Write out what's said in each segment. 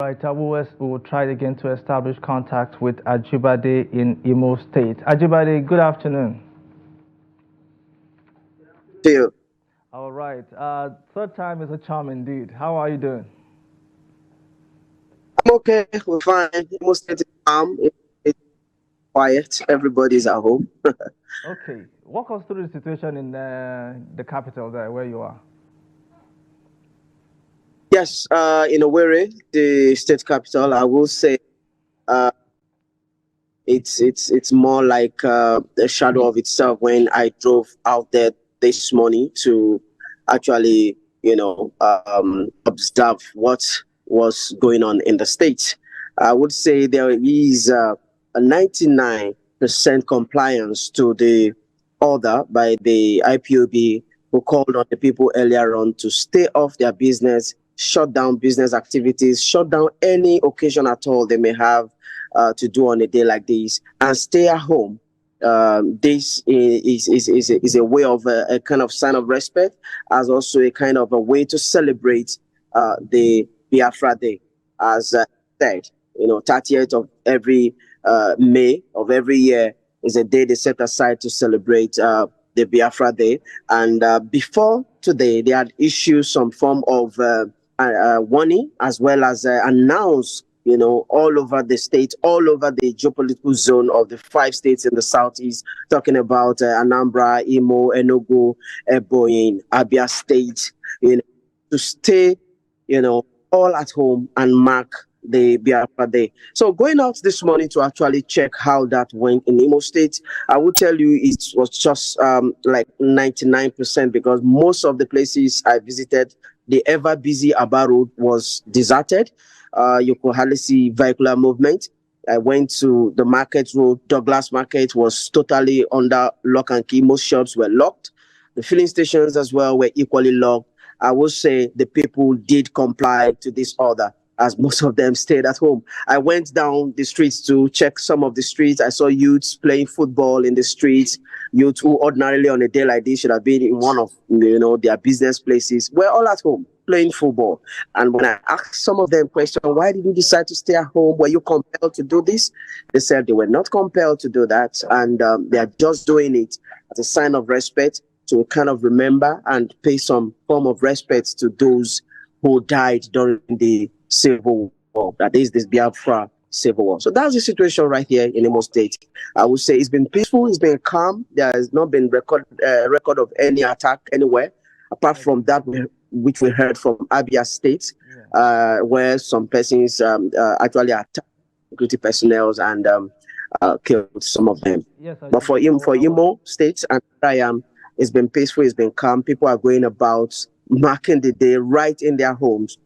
Right, we will try again to establish contact with Ajibade in Imo State. Ajibade, good afternoon. Feel. All right, third time is a charm indeed. How are you doing? I'm okay. We're fine. Most of the calm. It's quiet. Everybody's at home. Okay, walk us through the situation in the capital there, where you are. Yes, in Owerri, the state capital, I will say uh, it's more like a shadow of itself when I drove out there this morning to actually, observe what was going on in the state. I would say there is a 99% compliance to the order by the IPOB, who called on the people earlier on to stay off their business, shut down business activities, shut down any occasion at all they may have to do on a day like this, and stay at home. This is a way of a kind of sign of respect, as also a kind of a way to celebrate the Biafra Day, as said. 30th of every May of every year is a day they set aside to celebrate the Biafra Day. And before today, they had issued some form of warning, as well as announced, all over the state, all over the geopolitical zone of the 5 states in the southeast, talking about Anambra, Imo, Enugu, Ebonyi, Abia State, to stay, all at home and mark the Biafra Day. So going out this morning to actually check how that went in Imo State, I will tell you it was just like 99%, because most of the places I visited, the ever busy Aba Road was deserted. You could hardly see vehicular movement. I went to the market road. Douglas Market was totally under lock and key. Most shops were locked. The filling stations as well were equally locked. I would say the people did comply to this order, as most of them stayed at home. I went down the streets to check some of the streets. I saw youths playing football in the streets. Youth who ordinarily on a day like this should have been in one of their business places were all at home playing football. And when I asked some of them question, why did you decide to stay at home? Were you compelled to do this? They said they were not compelled to do that, and they are just doing it as a sign of respect, to kind of remember and pay some form of respect to those who died during the Civil War. That is this Biafra Civil War. So that's the situation right here in Imo State. I would say it's been peaceful, it's been calm. There has not been record of any attack anywhere, apart from that which we heard from Abia State, where some persons actually attacked security personnel and killed some of them. Yes, But for Imo State and where I am, it's been peaceful, it's been calm. People are going about marking the day right in their homes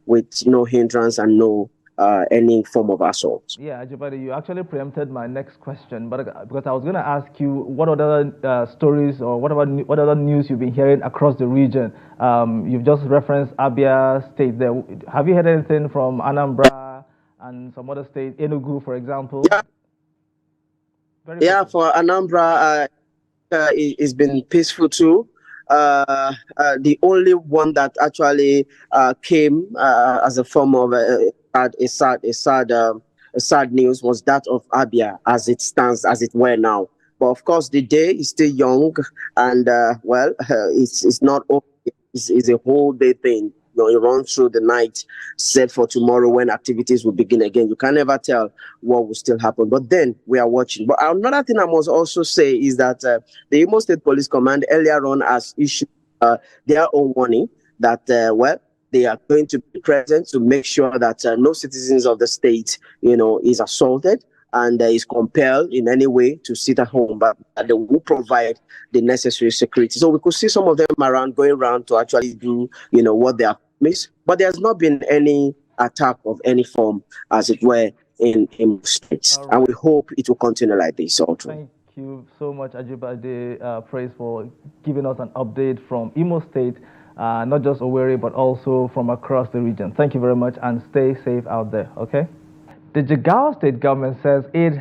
with no hindrance and no any form of assault. Yeah, Ajibade, you actually preempted my next question, but because I was going to ask you what other stories or what other news you've been hearing across the region. You've just referenced Abia State there. Have you heard anything from Anambra and some other states, Enugu, for example? Yeah, for Anambra, it's been peaceful too. The only one that actually came as a form of a sad news was that of Abia, as it stands, as it were now. But of course, the day is still young, and it's not over. It's a whole day thing. You run through the night, set for tomorrow when activities will begin again. You can never tell what will still happen. But then we are watching. But another thing I must also say is that the Imo State Police Command earlier on has issued their own warning that, they are going to be present to make sure that no citizens of the state, is assaulted and is compelled in any way to sit at home, but they will provide the necessary security. So we could see some of them going around to actually do, what they are promised. But there's not been any attack of any form, as it were, in states. Right. And we hope it will continue like this also. Thank you so much, Ajibade. Praise for giving us an update from Imo State, not just Owerri, but also from across the region. Thank you very much, and stay safe out there, okay? The Jigawa state government says it